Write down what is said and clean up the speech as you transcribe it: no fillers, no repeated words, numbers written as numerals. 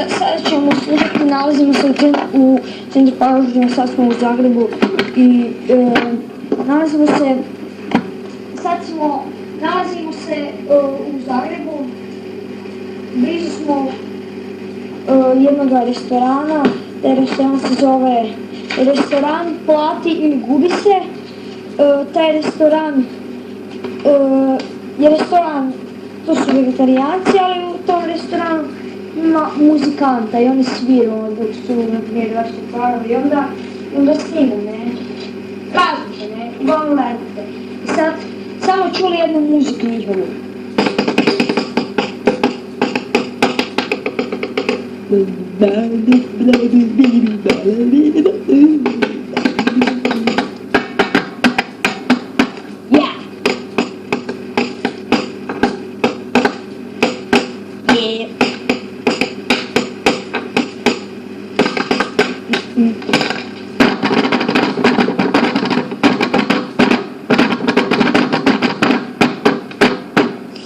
Sada ćemo slušati, nalazimo se u centru Paraždina, sad smo u Zagrebu i nalazimo se u Zagrebu, blizu smo jednog restorana, taj restoran se zove restoran Plati ili gubi se. Taj restoran je restoran, to su vegetarijanci, ali u tom restoranu ima muzikanta i oni sviraju dok su, na primjer, vaši parovi i onda snime, ne? Kažete, ne? Uglavnom gledate. I sad samo čuli jednu muziku njihovu. Yeah.